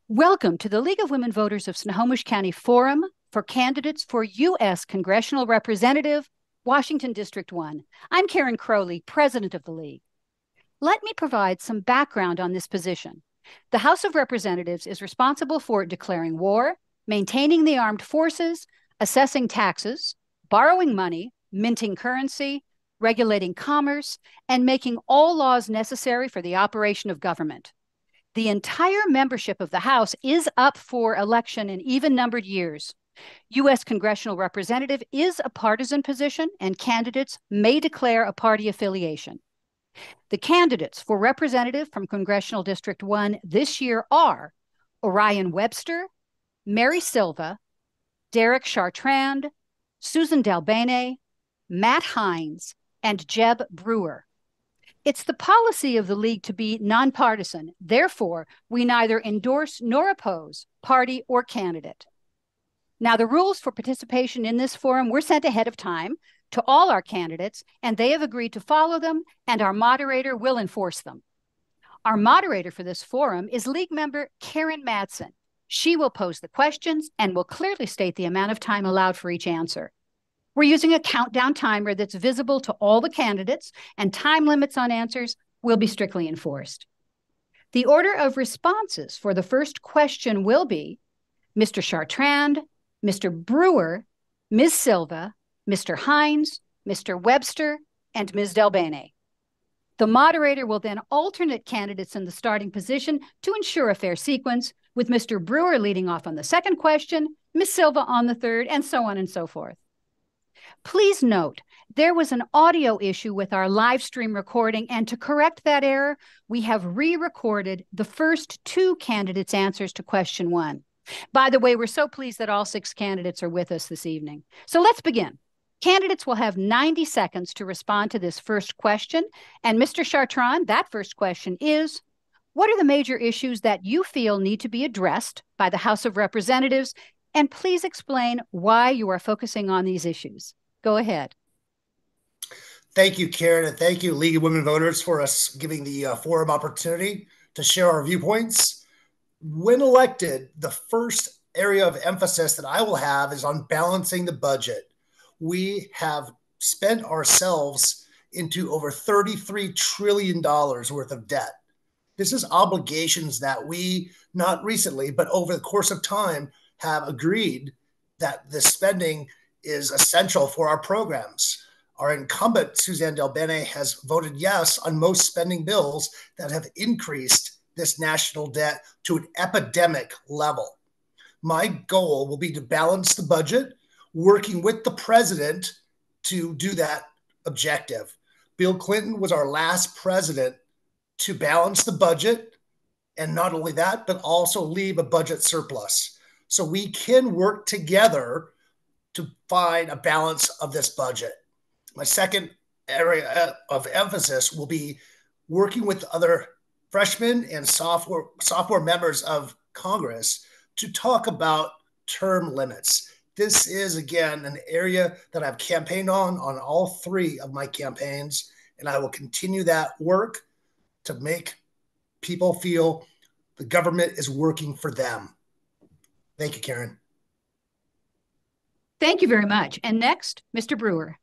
Welcome to the League of Women Voters of Snohomish County Forum for candidates for U.S. Congressional Representative, Washington District 1. I'm Karen Crowley, President of the League. Let me provide some background on this position. The House of Representatives is responsible for declaring war, maintaining the armed forces, assessing taxes, borrowing money, minting currency, regulating commerce, and making all laws necessary for the operation of government. The entire membership of the House is up for election in even-numbered years. U.S. Congressional Representative is a partisan position, and candidates may declare a party affiliation. The candidates for representative from Congressional District 1 this year are Orion Webster, Mary Silva, Derek Chartrand, Susan Dalbene, Matt Hines, and Jeb Brewer. It's the policy of the League to be nonpartisan. Therefore, we neither endorse nor oppose party or candidate. Now, the rules for participation in this forum were sent ahead of time to all our candidates, and they have agreed to follow them, and our moderator will enforce them. Our moderator for this forum is League member Karen Madsen. She will pose the questions and will clearly state the amount of time allowed for each answer. We're using a countdown timer that's visible to all the candidates, and time limits on answers will be strictly enforced. The order of responses for the first question will be Mr. Chartrand, Mr. Brewer, Ms. Silva, Mr. Hines, Mr. Webster, and Ms. Dalbene. The moderator will then alternate candidates in the starting position to ensure a fair sequence, with Mr. Brewer leading off on the second question, Ms. Silva on the third, and so on and so forth. Please note, there was an audio issue with our live stream recording, and to correct that error, we have re-recorded the first two candidates' answers to question 1. By the way, we're so pleased that all 6 candidates are with us this evening. So let's begin. Candidates will have 90 seconds to respond to this first question. And Mr. Chartrand, that first question is, what are the major issues that you feel need to be addressed by the House of Representatives? And please explain why you are focusing on these issues. Go ahead. Thank you, Karen, and thank you, League of Women Voters, for us giving the forum opportunity to share our viewpoints. When elected, the first area of emphasis that I will have is on balancing the budget. We have spent ourselves into over $33 trillion worth of debt. This is obligations that we, not recently, but over the course of time, have agreed that the spending is essential for our programs. Our incumbent, Suzanne Dalbene, has voted yes on most spending bills that have increased this national debt to an epidemic level. My goal will be to balance the budget, working with the president to do that objective. Bill Clinton was our last president to balance the budget, and not only that, but also leave a budget surplus. So we can work together to find a balance of this budget. My second area of emphasis will be working with other freshmen and sophomore members of Congress to talk about term limits. This is, again, an area that I've campaigned on all 3 of my campaigns, and I will continue that work to make people feel the government is working for them. Thank you, Karen. Thank you very much. And next, Mr. Brewer.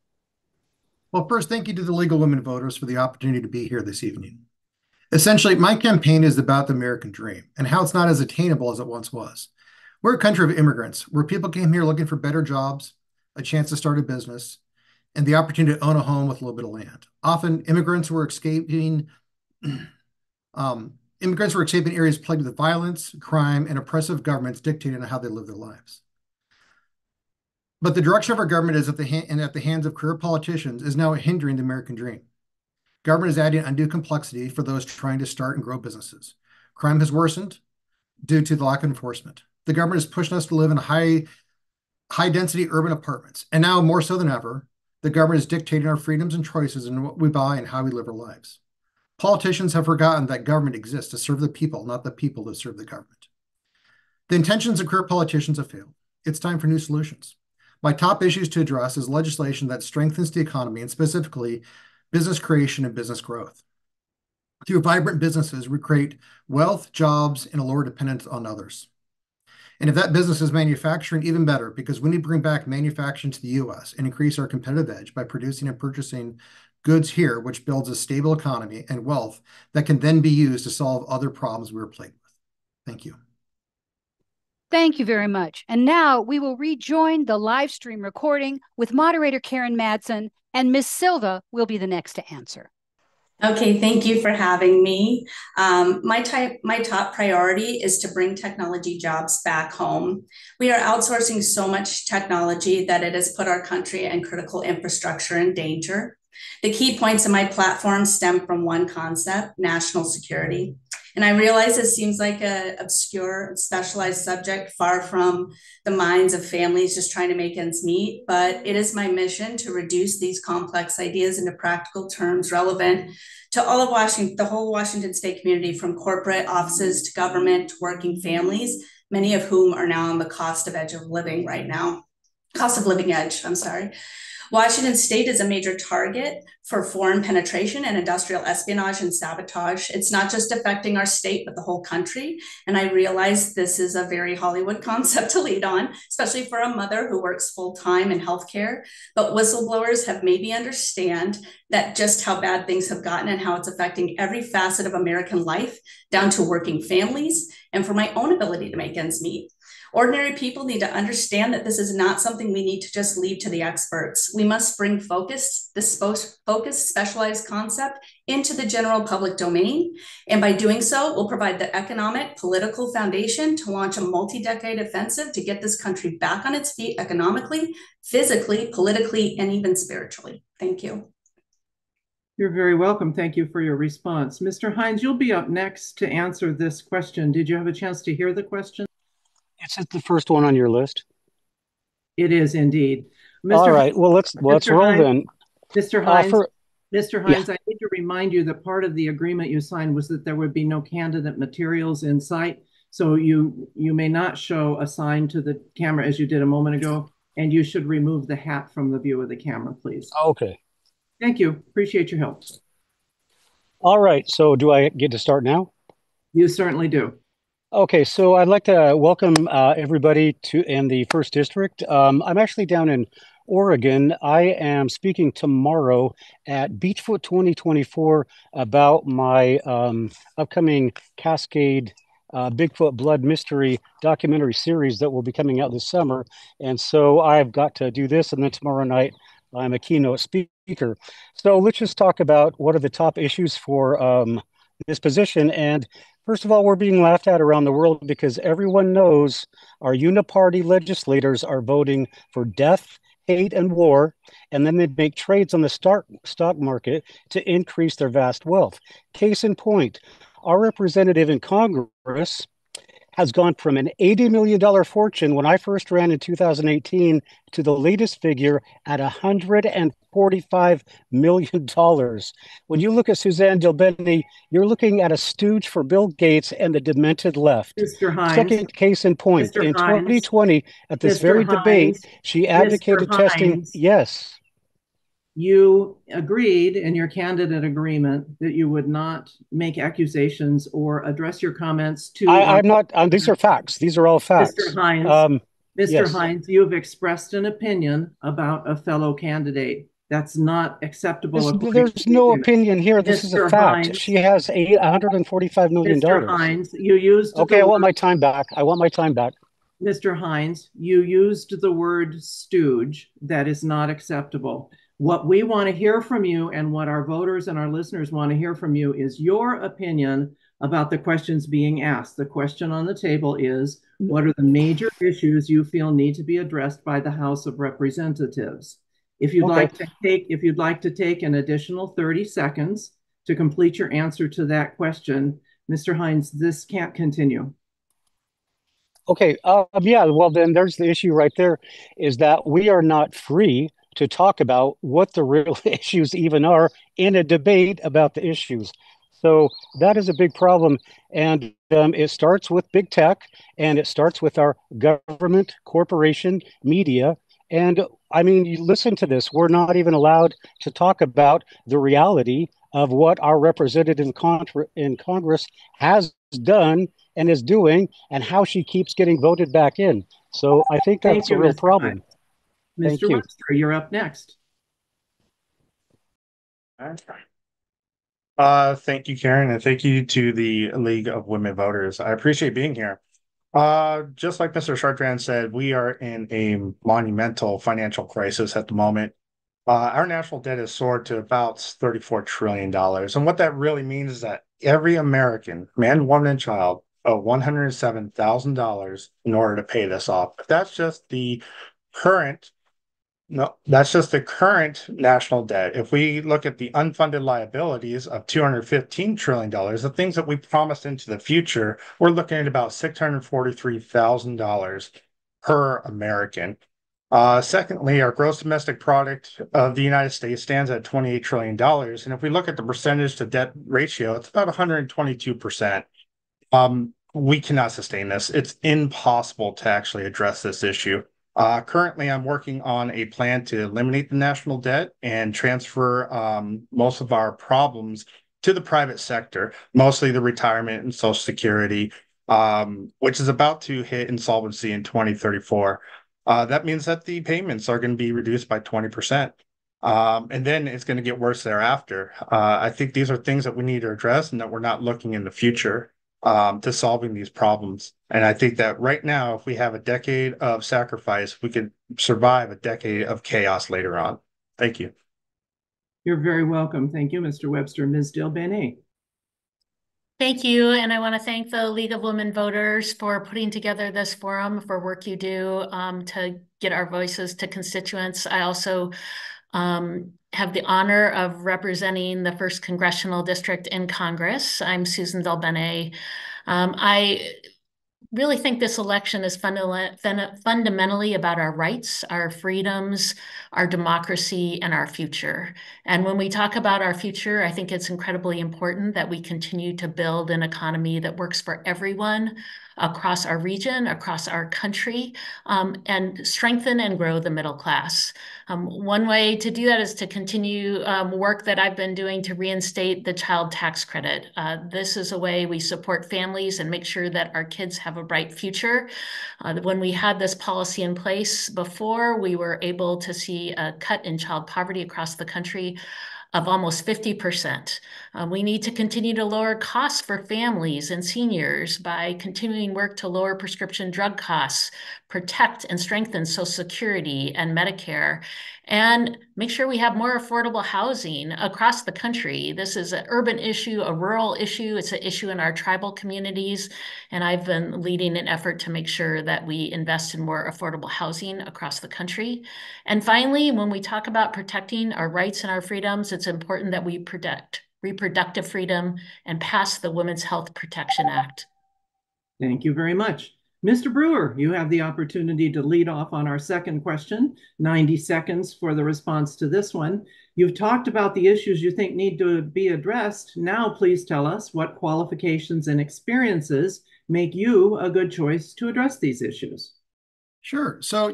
Well, first, thank you to the League of Women Voters for the opportunity to be here this evening. Essentially, my campaign is about the American dream and how it's not as attainable as it once was. We're a country of immigrants where people came here looking for better jobs, a chance to start a business, and the opportunity to own a home with a little bit of land. Often, immigrants were escaping areas plagued with violence, crime, and oppressive governments dictating on how they live their lives. But the direction of our government is at the hands of career politicians is now hindering the American dream. Government is adding undue complexity for those trying to start and grow businesses. Crime has worsened due to the lack of enforcement. The government is pushing us to live in high-density urban apartments. And now, more so than ever, the government is dictating our freedoms and choices in what we buy and how we live our lives. Politicians have forgotten that government exists to serve the people, not the people to serve the government. The intentions of career politicians have failed. It's time for new solutions. My top issues to address is legislation that strengthens the economy and specifically business creation and business growth. Through vibrant businesses, we create wealth, jobs, and a lower dependence on others. And if that business is manufacturing, even better, because we need to bring back manufacturing to the U.S. and increase our competitive edge by producing and purchasing goods here, which builds a stable economy and wealth that can then be used to solve other problems we're plagued with. Thank you. Thank you very much. And now we will rejoin the live stream recording with moderator Karen Madsen, and Ms. Silva will be the next to answer. Okay, thank you for having me. My top priority is to bring technology jobs back home. We are outsourcing so much technology that it has put our country and critical infrastructure in danger. The key points of my platform stem from one concept: national security. And I realize it seems like an obscure, specialized subject far from the minds of families just trying to make ends meet, but it is my mission to reduce these complex ideas into practical terms relevant to all of Washington, the whole Washington state community, from corporate offices to government to working families, many of whom are now on the cost of living edge, I'm sorry. Washington state is a major target for foreign penetration and industrial espionage and sabotage. It's not just affecting our state, but the whole country. And I realize this is a very Hollywood concept to lead on, especially for a mother who works full-time in healthcare. But whistleblowers have made me understand that just how bad things have gotten and how it's affecting every facet of American life, down to working families and for my own ability to make ends meet. Ordinary people need to understand that this is not something we need to just leave to the experts. We must bring this focused, specialized concept into the general public domain. And by doing so, we'll provide the economic, political foundation to launch a multi-decade offensive to get this country back on its feet economically, physically, politically, and even spiritually. Thank you. You're very welcome. Thank you for your response. Mr. Hines, you'll be up next to answer this question. Did you have a chance to hear the question? It's the first one on your list. It is indeed. All right. Well, let's roll then. Mr. Hines, I need to remind you that part of the agreement you signed was that there would be no candidate materials in sight. So you may not show a sign to the camera as you did a moment ago, and you should remove the hat from the view of the camera, please. Okay. Thank you. Appreciate your help. All right. So do I get to start now? You certainly do. Okay, so I'd like to welcome everybody in the First District. I'm actually down in Oregon. I am speaking tomorrow at Beachfoot 2024 about my upcoming Cascade Bigfoot Blood Mystery documentary series that will be coming out this summer. And so I've got to do this, and then tomorrow night I'm a keynote speaker. So let's just talk about what are the top issues for this position. And first of all, we're being laughed at around the world because everyone knows our uniparty legislators are voting for death, hate, and war, and then they make trades on the stock market to increase their vast wealth. Case in point, our representative in Congress has gone from an $80 million fortune when I first ran in 2018 to the latest figure at $145 million. When you look at Suzanne Delbene, you're looking at a stooge for Bill Gates and the demented left. Mr. Hines, second case in point, Mr. in Hines, 2020, at this Mr. very Hines, debate, she advocated Mr. testing. Hines, Yes. You agreed in your candidate agreement that you would not make accusations or address your comments to. I'm not. These are facts. These are all facts. Mr. Hines, Mr. Yes. Hines, you've expressed an opinion about a fellow candidate. That's not acceptable. There's no opinion here. This is a fact. Hines, she has $145 million. Mr. Hines, you used. Okay, I want my time back. I want my time back. Mr. Hines, you used the word stooge. That is not acceptable. What we want to hear from you and what our voters and our listeners want to hear from you is your opinion about the questions being asked. The question on the table is, what are the major issues you feel need to be addressed by the House of Representatives? If you'd like to take an additional 30 seconds to complete your answer to that question, Mr. Hines, this can't continue. Okay, yeah, well then there's the issue right there, is that we are not free to talk about what the real issues even are in a debate about the issues. So that is a big problem. And it starts with big tech, and it starts with our government, corporation, media. And I mean, you listen to this, we're not even allowed to talk about the reality of what our representative in Congress has done and is doing, and how she keeps getting voted back in. So I think that's a real problem. Thank Mr. you. Webster, you're up next. Thank you, Karen, and thank you to the League of Women Voters. I appreciate being here. Just like Mr. Chartrand said, we are in a monumental financial crisis at the moment. Our national debt has soared to about $34 trillion. And what that really means is that every American, man, woman, and child, owe $107,000 in order to pay this off. But that's just the current No, that's just the current national debt. If we look at the unfunded liabilities of $215 trillion, the things that we promised into the future, we're looking at about $643,000 per American. Secondly, our gross domestic product of the United States stands at $28 trillion. And if we look at the percentage to debt ratio, it's about 122%. We cannot sustain this. It's impossible to actually address this issue. Currently, I'm working on a plan to eliminate the national debt and transfer most of our problems to the private sector, mostly the retirement and Social Security, which is about to hit insolvency in 2034. That means that the payments are going to be reduced by 20%. And then it's going to get worse thereafter. I think these are things that we need to address and that we're not looking in the future to solving these problems. And I think that right now, if we have a decade of sacrifice, we could survive a decade of chaos later on. Thank you. You're very welcome. Thank you, Mr. Webster. Ms. Dilbene. Thank you. And I want to thank the League of Women Voters for putting together this forum, for work you do to get our voices to constituents. I also have the honor of representing the 1st Congressional District in Congress. I'm Susan Delbene. I really think this election is fundamentally about our rights, our freedoms, our democracy, and our future. And when we talk about our future, I think it's incredibly important that we continue to build an economy that works for everyone across our region, across our country, and strengthen and grow the middle class. One way to do that is to continue work that I've been doing to reinstate the child tax credit. This is a way we support families and make sure that our kids have a bright future. When we had this policy in place before, we were able to see a cut in child poverty across the country of almost 50%. We need to continue to lower costs for families and seniors by continuing work to lower prescription drug costs, protect and strengthen Social Security and Medicare, and make sure we have more affordable housing across the country. This is an urban issue, a rural issue. It's an issue in our tribal communities. And I've been leading an effort to make sure that we invest in more affordable housing across the country. And finally, when we talk about protecting our rights and our freedoms, it's important that we protect reproductive freedom and pass the Women's Health Protection Act. Thank you very much. Mr. Brewer, you have the opportunity to lead off on our second question, 90 seconds for the response to this one. You've talked about the issues you think need to be addressed. Now, please tell us what qualifications and experiences make you a good choice to address these issues. Sure. So,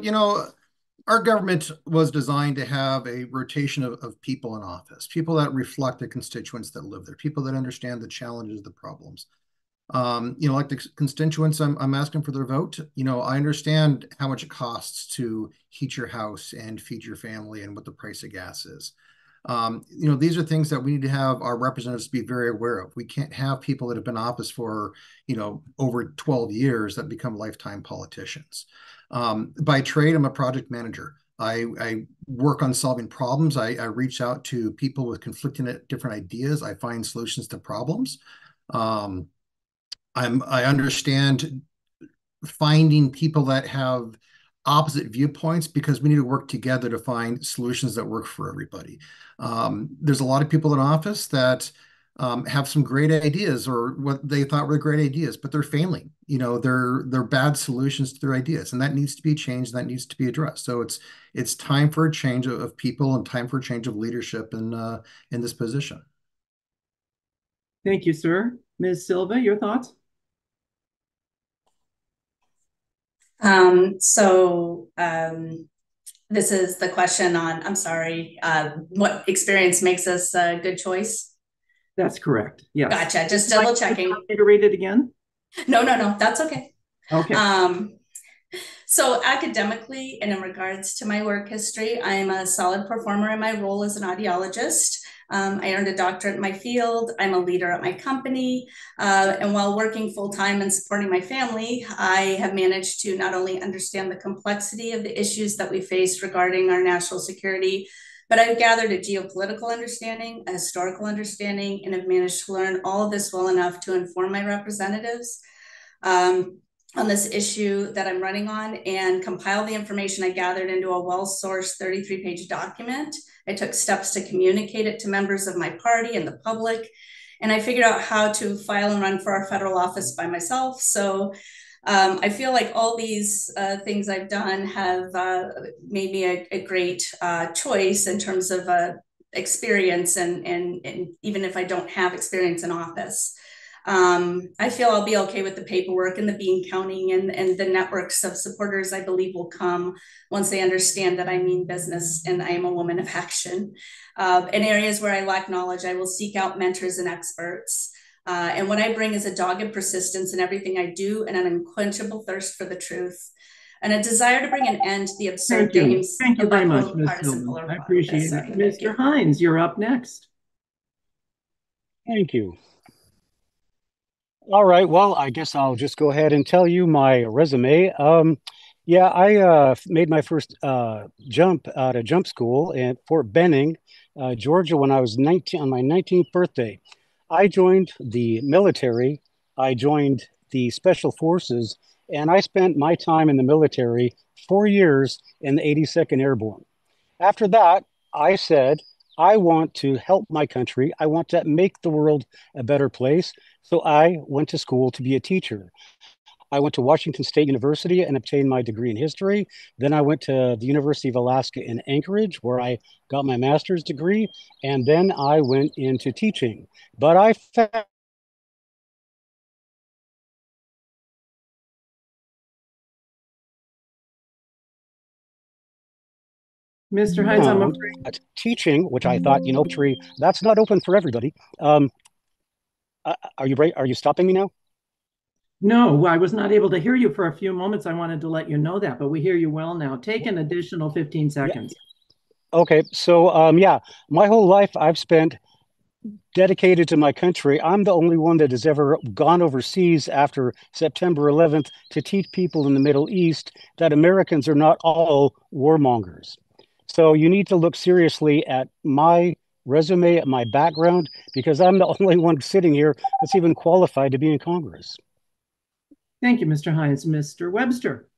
our government was designed to have a rotation of people in office, people that reflect the constituents that live there, people that understand the challenges, the problems. Like the constituents, I'm asking for their vote. I understand how much it costs to heat your house and feed your family and what the price of gas is. These are things that we need to have our representatives be very aware of. We can't have people that have been in office for, over 12 years that become lifetime politicians. By trade, I'm a project manager. I work on solving problems. I reach out to people with conflicting different ideas. I find solutions to problems. I understand finding people that have opposite viewpoints because we need to work together to find solutions that work for everybody. There's a lot of people in office that have some great ideas or what they thought were great ideas, but they're failing. They're bad solutions to their ideas, and that needs to be changed. That needs to be addressed. So it's time for a change of people and time for a change of leadership in this position. Thank you, sir. Ms. Silva, your thoughts? This is the question on, I'm sorry, what experience makes us a good choice? That's correct. Yes. Gotcha. Just double checking. To read it again? No, that's okay. Okay. So academically, and in regards to my work history, I'm a solid performer in my role as an audiologist. I earned a doctorate in my field. I'm a leader at my company. And while working full-time and supporting my family, I have managed to not only understand the complexity of the issues that we face regarding our national security, but I've gathered a geopolitical understanding, a historical understanding, and have managed to learn all of this well enough to inform my representatives on this issue that I'm running on and compile the information I gathered into a well-sourced 33-page document. I took steps to communicate it to members of my party and the public, and I figured out how to file and run for our federal office by myself. So I feel like all these things I've done have made me a great choice in terms of experience and even if I don't have experience in office. I feel I'll be okay with the paperwork and the bean counting and the networks of supporters I believe will come once they understand that I mean business and I am a woman of action. In areas where I lack knowledge, I will seek out mentors and experts. And what I bring is a dogged persistence in everything I do and an unquenchable thirst for the truth and a desire to bring an end to the absurd games. Thank you very much, Ms. Tillman. I appreciate it. Mr. Hines, you're up next. Thank you. All right. Well, I guess I'll just go ahead and tell you my resume. Yeah, I made my first jump out of jump school at Fort Benning, Georgia, when I was 19 on my 19th birthday. I joined the military. I joined the Special Forces, and I spent my time in the military 4 years in the 82nd Airborne. After that, I said, I want to help my country. I want to make the world a better place. So I went to school to be a teacher. I went to Washington State University and obtained my degree in history. Then I went to the University of Alaska in Anchorage, where I got my master's degree. And then I went into teaching. But I found Mr. Hines, I'm afraid. Teaching, which I thought, that's not open for everybody. Are you right? Are you stopping me now? No, I was not able to hear you for a few moments. I wanted to let you know that, but we hear you well now. Take an additional 15 seconds. Yeah. Okay. So, yeah, my whole life I've spent dedicated to my country. I'm the only one that has ever gone overseas after September 11th to teach people in the Middle East that Americans are not all warmongers. So you need to look seriously at my resume, at my background, because I'm the only one sitting here that's even qualified to be in Congress. Thank you, Mr. Hines. Mr. Webster.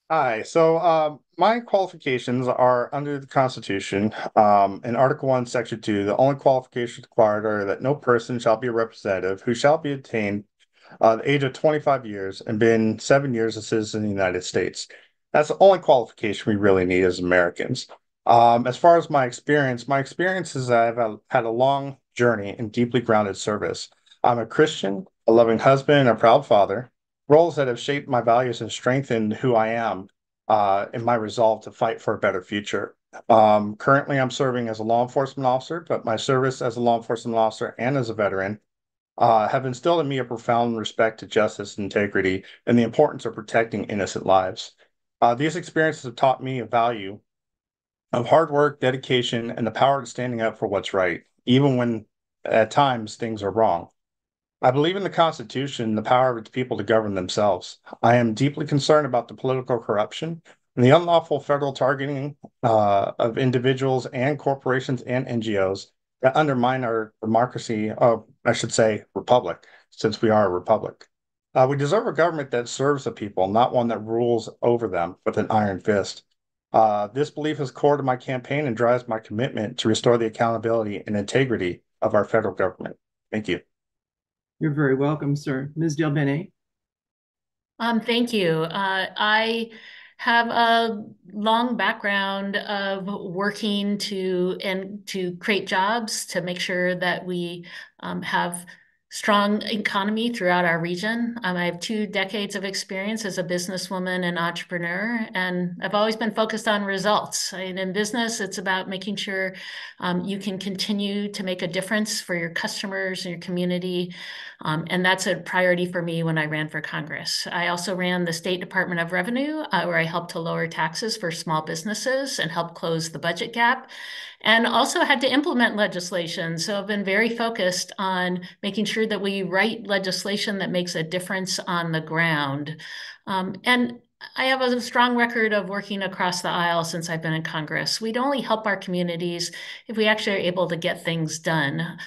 Hi. So my qualifications are under the Constitution. In Article 1, Section 2, the only qualifications required are that no person shall be a representative who shall be attained the age of 25 years and been 7 years a citizen of the United States. That's the only qualification we really need as Americans. As far as my experience is that I've had a long journey and deeply grounded service. I'm a Christian, a loving husband, and a proud father, roles that have shaped my values and strengthened who I am in my resolve to fight for a better future. Currently, I'm serving as a law enforcement officer, but my service as a law enforcement officer and as a veteran have instilled in me a profound respect to justice and integrity and the importance of protecting innocent lives. These experiences have taught me a value of hard work, dedication, and the power of standing up for what's right, even when at times things are wrong. I believe in the Constitution and the power of its people to govern themselves. I am deeply concerned about the political corruption and the unlawful federal targeting of individuals and corporations and NGOs that undermine our democracy, I should say republic, since we are a republic. We deserve a government that serves the people, not one that rules over them with an iron fist. This belief is core to my campaign and drives my commitment to restore the accountability and integrity of our federal government. Thank you. You're very welcome, sir. Ms. Del Bene. Thank you. I have a long background of working to create jobs to make sure that we have strong economy throughout our region. I have 2 decades of experience as a businesswoman and entrepreneur, and I've always been focused on results. In business, it's about making sure you can continue to make a difference for your customers and your community. And that's a priority for me when I ran for Congress. I also ran the State Department of Revenue, where I helped to lower taxes for small businesses and help close the budget gap, and also had to implement legislation. So I've been very focused on making sure that we write legislation that makes a difference on the ground. And I have a strong record of working across the aisle since I've been in Congress. We'd only help our communities if we actually are able to get things done.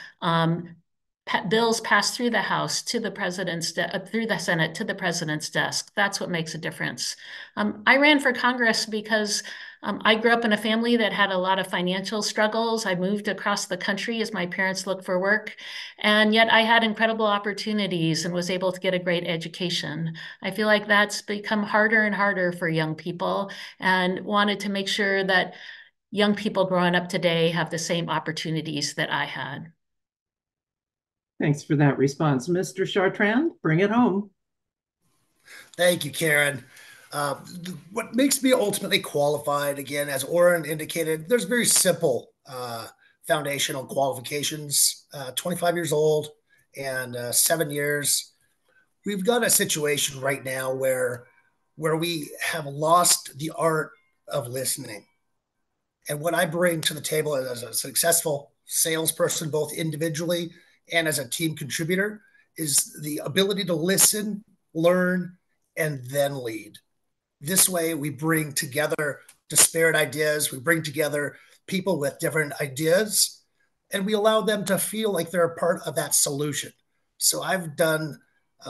Bills pass through the House to the president's through the Senate to the president's desk. That's what makes a difference. I ran for Congress because I grew up in a family that had a lot of financial struggles. I moved across the country as my parents looked for work, and yet I had incredible opportunities and was able to get a great education. I feel like that's become harder and harder for young people, and wanted to make sure that young people growing up today have the same opportunities that I had. Thanks for that response. Mr. Chartrand, bring it home. Thank you, Karen. What makes me ultimately qualified, again, as Oren indicated, there's very simple foundational qualifications. 25 years old and 7 years. We've got a situation right now where we have lost the art of listening. And what I bring to the table as a successful salesperson, both individually and as a team contributor, is the ability to listen, learn, and then lead. This way, we bring together disparate ideas. We bring together people with different ideas, and we allow them to feel like they're a part of that solution. So I've done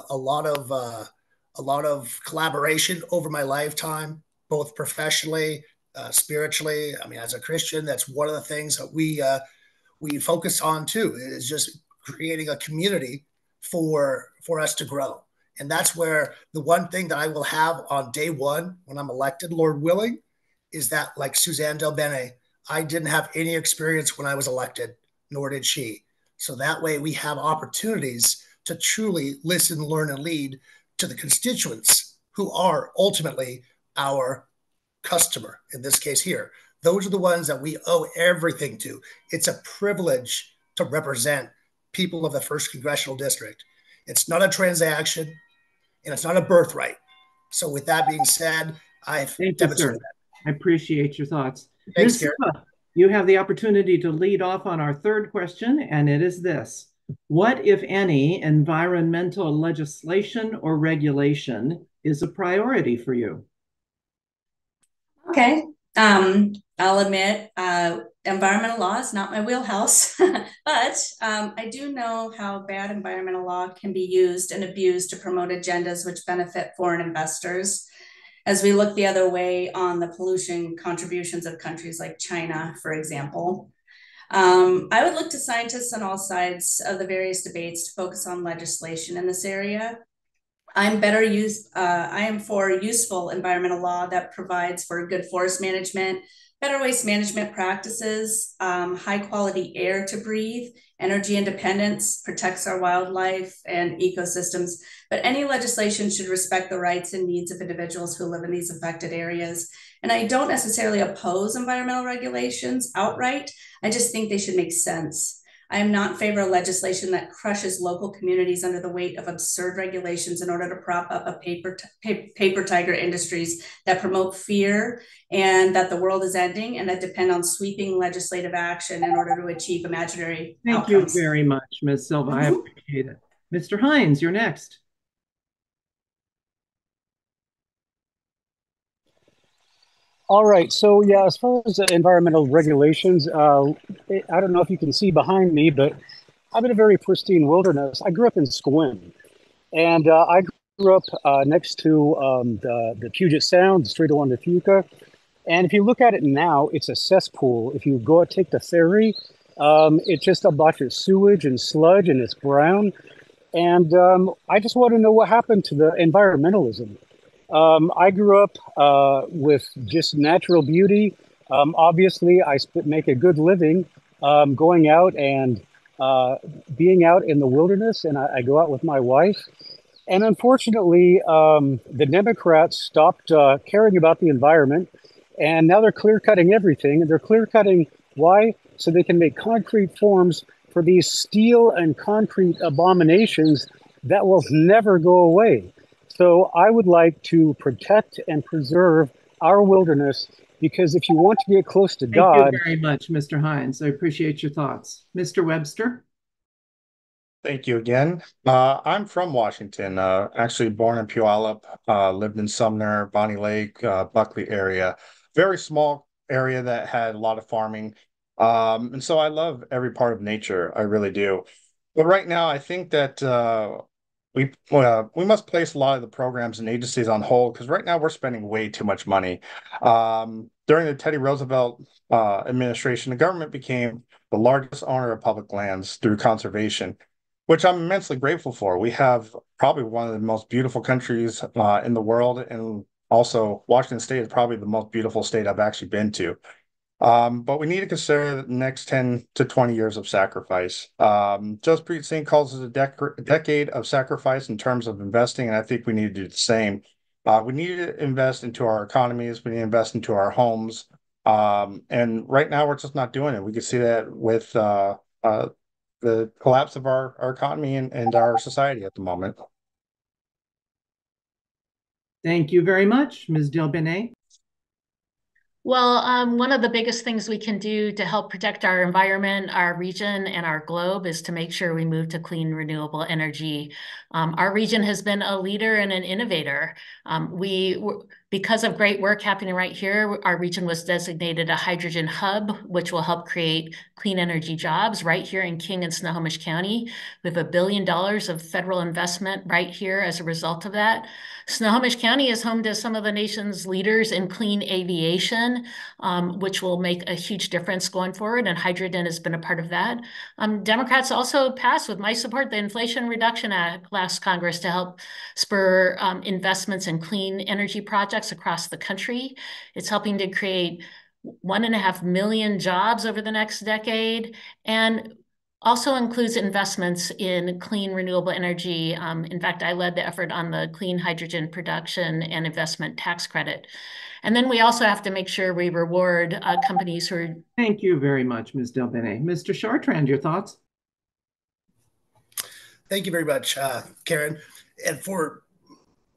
a lot of collaboration over my lifetime, both professionally, spiritually. I mean, as a Christian, that's one of the things that we focus on too, is just creating a community for us to grow. And that's where the one thing that I will have on day one when I'm elected, Lord willing, is that, like Suzanne Del Bene, I didn't have any experience when I was elected, nor did she. So that way we have opportunities to truly listen, learn, and lead to the constituents who are ultimately our customer, in this case here. Those are the ones that we owe everything to. It's a privilege to represent people of the 1st Congressional District. It's not a transaction, and it's not a birthright. So with that being said, I've demonstrated that. I appreciate your thoughts. Thanks, Ms. Gary. Silva, you have the opportunity to lead off on our 3rd question, and it is this. What, if any, environmental legislation or regulation is a priority for you? Okay. I'll admit, environmental law is not my wheelhouse, but I do know how bad environmental law can be used and abused to promote agendas which benefit foreign investors. As we look the other way on the pollution contributions of countries like China, for example. I would look to scientists on all sides of the various debates to focus on legislation in this area. I am for useful environmental law that provides for good forest management, better waste management practices, high quality air to breathe, energy independence, protects our wildlife and ecosystems. But any legislation should respect the rights and needs of individuals who live in these affected areas. And I don't necessarily oppose environmental regulations outright. I just think they should make sense. I am not in favor of legislation that crushes local communities under the weight of absurd regulations in order to prop up a paper tiger industries that promote fear and that the world is ending and that depend on sweeping legislative action in order to achieve imaginary outcomes. Thank you very much, Ms. Silva. I appreciate it. Mr. Hines, you're next. All right. So yeah, as far as environmental regulations, I don't know if you can see behind me, but I'm in a very pristine wilderness. I grew up in Sequim, and I grew up next to the Puget Sound, the Strait of Juan de Fuca. And if you look at it now, it's a cesspool. If you go take the ferry, it's just a bunch of sewage and sludge, and it's brown. And I just want to know what happened to the environmentalism. I grew up with just natural beauty. Obviously, I make a good living going out and being out in the wilderness, and I go out with my wife. And unfortunately, the Democrats stopped caring about the environment, and now they're clear cutting everything. And they're clear cutting why? So they can make concrete forms for these steel and concrete abominations that will never go away. So I would like to protect and preserve our wilderness, because if you want to get close to God. Thank you very much, Mr. Hines. I appreciate your thoughts. Mr. Webster? Thank you again. I'm from Washington, actually born in Puyallup, lived in Sumner, Bonnie Lake, Buckley area. Very small area that had a lot of farming. And so I love every part of nature. I really do. But right now, I think that we must place a lot of the programs and agencies on hold, because right now we're spending way too much money. During the Teddy Roosevelt administration, the government became the largest owner of public lands through conservation, which I'm immensely grateful for. We have probably one of the most beautiful countries in the world, and also Washington State is probably the most beautiful state I've actually been to. But we need to consider the next 10 to 20 years of sacrifice. Joseph Preet calls it a decade of sacrifice in terms of investing, and I think we need to do the same. We need to invest into our economies. We need to invest into our homes. And right now, we're just not doing it. We can see that with the collapse of our economy and our society at the moment. Thank you very much, Ms. Delbene. Well, one of the biggest things we can do to help protect our environment, our region, and our globe is to make sure we move to clean, renewable energy. Our region has been a leader and an innovator. Because of great work happening right here, our region was designated a hydrogen hub, which will help create clean energy jobs right here in King and Snohomish County. We have $1 billion of federal investment right here as a result of that. Snohomish County is home to some of the nation's leaders in clean aviation, which will make a huge difference going forward, and hydrogen has been a part of that. Democrats also passed, with my support, the Inflation Reduction Act last Congress to help spur investments in clean energy projects across the country. It's helping to create 1.5 million jobs over the next decade, and also includes investments in clean renewable energy. In fact, I led the effort on the clean hydrogen production and investment tax credit. And then we also have to make sure we reward companies who are... Thank you very much, Ms. Delbene. Mr. Chartrand, your thoughts? Thank you very much, Karen. And for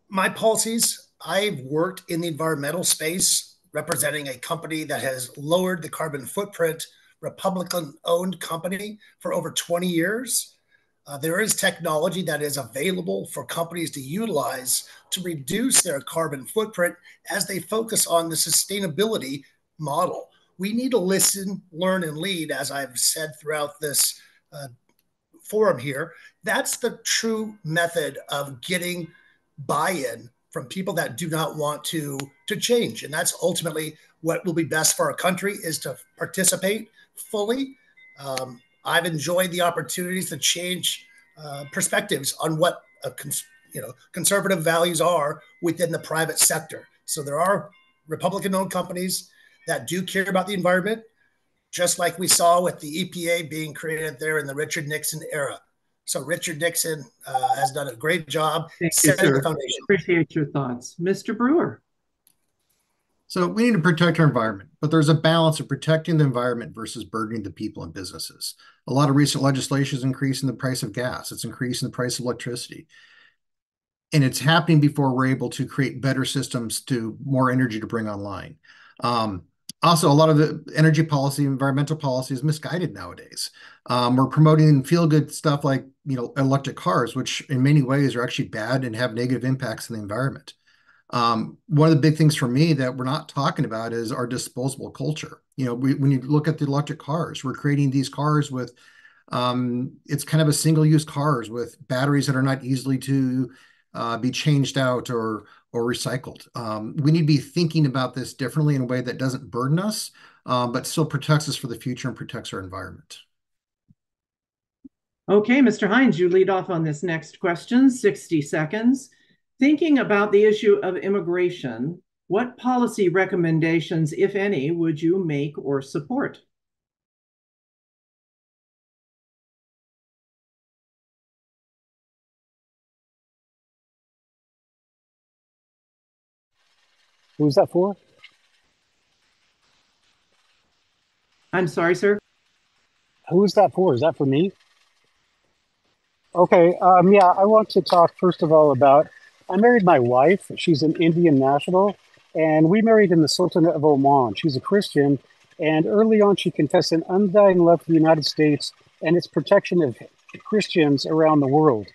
my policies, I've worked in the environmental space, representing a company that has lowered the carbon footprint, Republican-owned company, for over 20 years. There is technology that is available for companies to utilize to reduce their carbon footprint as they focus on the sustainability model. We need to listen, learn, and lead, as I've said throughout this forum here. That's the true method of getting buy-in from people that do not want to change. And that's ultimately what will be best for our country, is to participate fully. I've enjoyed the opportunities to change perspectives on what conservative values are within the private sector. So there are Republican-owned companies that do care about the environment, just like we saw with the EPA being created there in the Richard Nixon era. So Richard Nixon has done a great job setting the foundation. Appreciate your thoughts. Mr. Brewer. So we need to protect our environment, but there's a balance of protecting the environment versus burdening the people and businesses. A lot of recent legislation is increasing the price of gas. It's increasing the price of electricity. And it's happening before we're able to create better systems to more energy to bring online. Also, a lot of the energy policy, environmental policy is misguided nowadays. We're promoting feel-good stuff like, electric cars, which in many ways are actually bad and have negative impacts on the environment. One of the big things for me that we're not talking about is our disposable culture. When you look at the electric cars, we're creating these cars with, it's kind of a single-use cars with batteries that are not easily to be changed out or recycled. We need to be thinking about this differently in a way that doesn't burden us, but still protects us for the future and protects our environment. Okay, Mr. Hines, you lead off on this next question, 60 seconds. Thinking about the issue of immigration, what policy recommendations, if any, would you make or support? Who's that for? I'm sorry, sir. Who is that for? Is that for me? Okay. Yeah, I want to talk first of all about. I married my wife. She's an Indian national, and we married in the Sultanate of Oman. She's a Christian, and early on, she confessed an undying love for the United States and its protection of Christians around the world.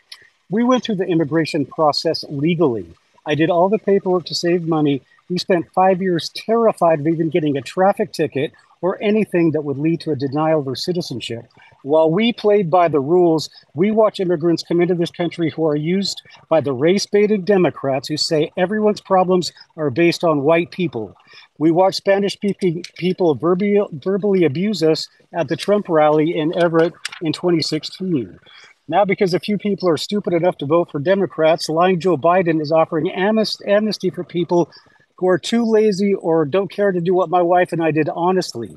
We went through the immigration process legally. I did all the paperwork to save money. We spent 5 years terrified of even getting a traffic ticket or anything that would lead to a denial of our citizenship. While we played by the rules, we watch immigrants come into this country who are used by the race-baited Democrats who say everyone's problems are based on white people. We watch Spanish-speaking people verbally abuse us at the Trump rally in Everett in 2016. Now, because a few people are stupid enough to vote for Democrats, lying Joe Biden is offering amnesty for people who are too lazy or don't care to do what my wife and I did honestly.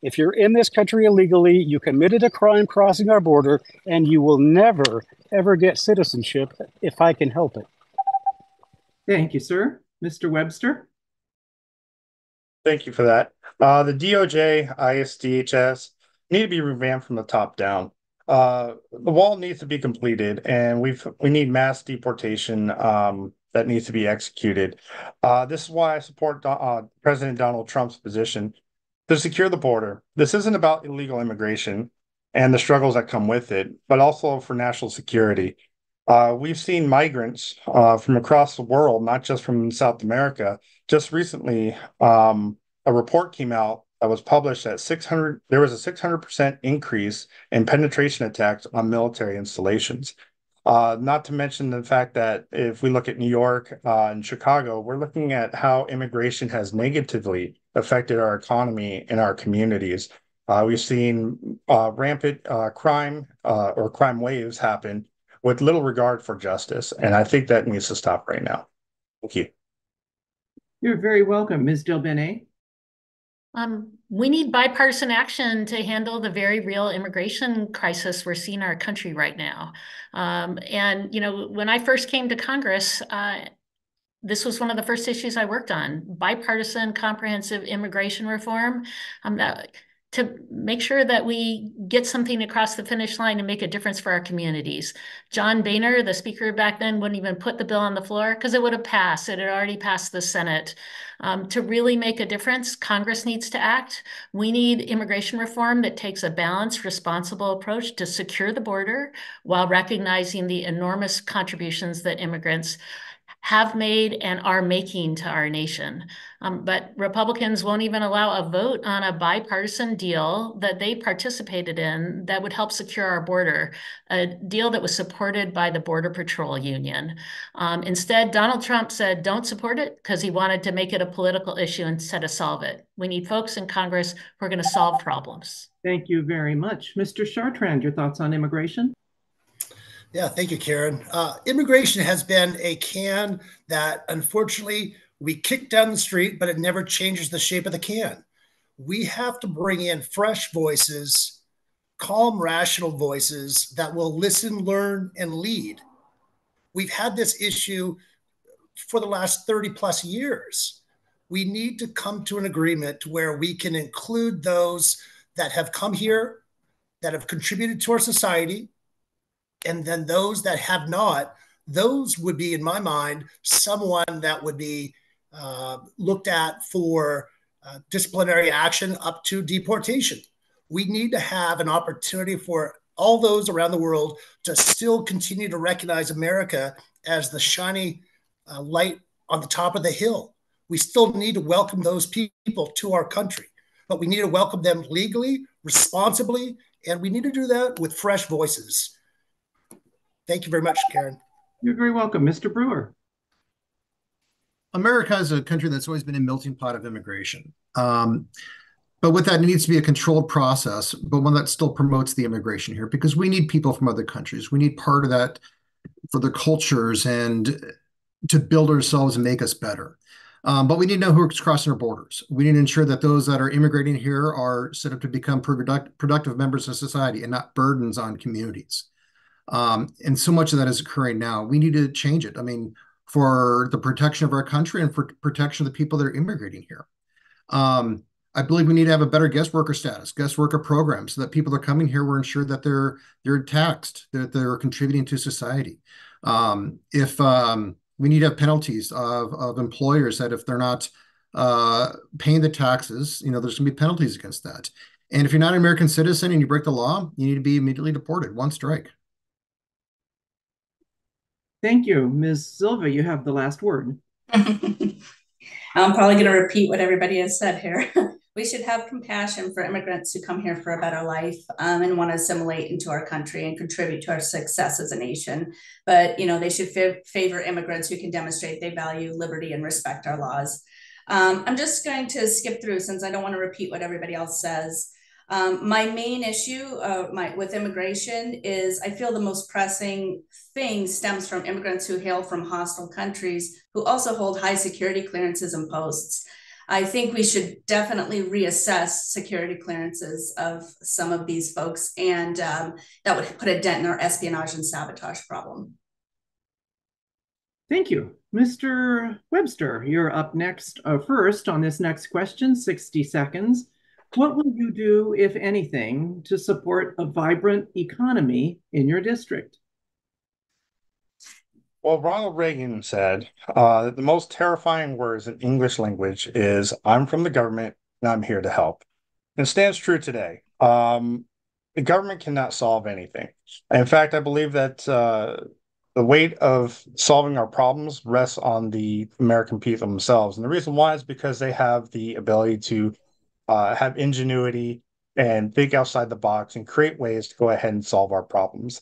If you're in this country illegally, you committed a crime crossing our border, and you will never, ever get citizenship if I can help it. Thank you, sir. Mr. Webster? Thank you for that. The DOJ, ISDHS need to be revamped from the top down. The wall needs to be completed, and we need mass deportation that needs to be executed. This is why I support President Donald Trump's position to secure the border. This isn't about illegal immigration and the struggles that come with it, but also for national security. We've seen migrants from across the world, not just from South America. Just recently, a report came out that was published that there was a 600% increase in penetration attacks on military installations. Not to mention the fact that if we look at New York and Chicago, we're looking at how immigration has negatively affected our economy and our communities. We've seen rampant crime or crime waves happen with little regard for justice. And I think that needs to stop right now. Thank you. You're very welcome, Ms. Delbene. We need bipartisan action to handle the very real immigration crisis we're seeing in our country right now. And, when I first came to Congress, this was one of the first issues I worked on, bipartisan comprehensive immigration reform. To make sure that we get something across the finish line and make a difference for our communities. John Boehner, the speaker back then, wouldn't even put the bill on the floor because it would have passed. It had already passed the Senate. To really make a difference, Congress needs to act. We need immigration reform that takes a balanced, responsible approach to secure the border while recognizing the enormous contributions that immigrants have made and are making to our nation. But Republicans won't even allow a vote on a bipartisan deal that they participated in that would help secure our border, a deal that was supported by the Border Patrol Union. Instead, Donald Trump said, don't support it because he wanted to make it a political issue instead of solve it. We need folks in Congress who are going to solve problems. Thank you very much. Mr. Chartrand, your thoughts on immigration? Yeah, thank you, Karen. Immigration has been a can that, unfortunately, we kick down the street, but it never changes the shape of the can. We have to bring in fresh voices, calm, rational voices that will listen, learn, and lead. We've had this issue for the last 30 plus years. We need to come to an agreement where we can include those that have come here, that have contributed to our society, and then those that have not. Those would be, in my mind, someone that would be looked at for disciplinary action up to deportation. We need to have an opportunity for all those around the world to still continue to recognize America as the shiny light on the top of the hill. We still need to welcome those people to our country, but we need to welcome them legally, responsibly, and we need to do that with fresh voices. Thank you very much, Karen. You're very welcome. Mr. Brewer. America is a country that's always been a melting pot of immigration. But with that, it needs to be a controlled process, but one that still promotes the immigration here, because we need people from other countries. We need part of that for their cultures and to build ourselves and make us better. But we need to know who's crossing our borders. We need to ensure that those that are immigrating here are set up to become productive members of society and not burdens on communities. And so much of that is occurring now. We need to change it. I mean, for the protection of our country and for protection of the people that are immigrating here. I believe we need to have a better guest worker status, guest worker program, so that people that are coming here, we're ensured that they're taxed, that they're contributing to society. If we need to have penalties of employers that if they're not paying the taxes, there's going to be penalties against that. And if you're not an American citizen and you break the law, you need to be immediately deported, one strike. Thank you. Ms. Silva, you have the last word. I'm probably going to repeat what everybody has said here. We should have compassion for immigrants who come here for a better life and want to assimilate into our country and contribute to our success as a nation. But, they should favor immigrants who can demonstrate they value liberty and respect our laws. I'm just going to skip through since I don't want to repeat what everybody else says. My main issue with immigration is I feel the most pressing thing stems from immigrants who hail from hostile countries who also hold high security clearances and posts. I think we should definitely reassess security clearances of some of these folks, and that would put a dent in our espionage and sabotage problem. Thank you. Mr. Webster, you're up next first on this next question, 60 seconds. What will you do, if anything, to support a vibrant economy in your district? Well, Ronald Reagan said that the most terrifying words in English language is, "I'm from the government and I'm here to help." And it stands true today. The government cannot solve anything. In fact, I believe that the weight of solving our problems rests on the American people themselves. And the reason why is because they have the ability to have ingenuity and think outside the box and create ways to go ahead and solve our problems.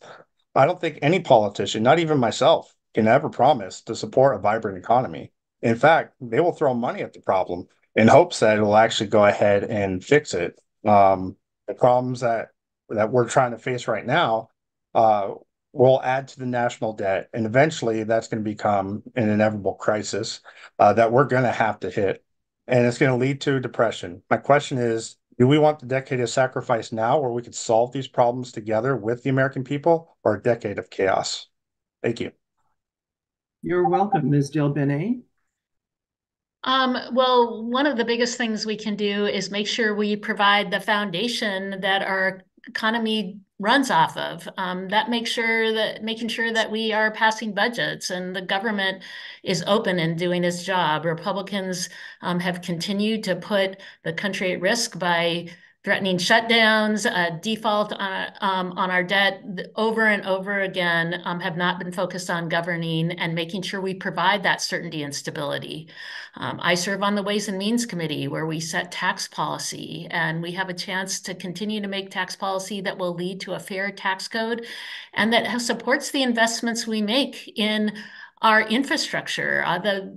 I don't think any politician, not even myself, can ever promise to support a vibrant economy. In fact, they will throw money at the problem in hopes that it will actually go ahead and fix it. The problems that we're trying to face right now will add to the national debt, and eventually that's going to become an inevitable crisis that we're going to have to hit, and it's going to lead to depression. My question is, do we want the decade of sacrifice now where we could solve these problems together with the American people, or a decade of chaos? Thank you. You're welcome, Ms. Delbene. Well, one of the biggest things we can do is make sure we provide the foundation that our economy runs off of. That making sure that we are passing budgets and the government is open and doing its job. Republicans have continued to put the country at risk by threatening shutdowns, default on our debt over and over again, have not been focused on governing and making sure we provide that certainty and stability. I serve on the Ways and Means Committee where we set tax policy, and we have a chance to continue to make tax policy that will lead to a fair tax code and that supports the investments we make in our infrastructure,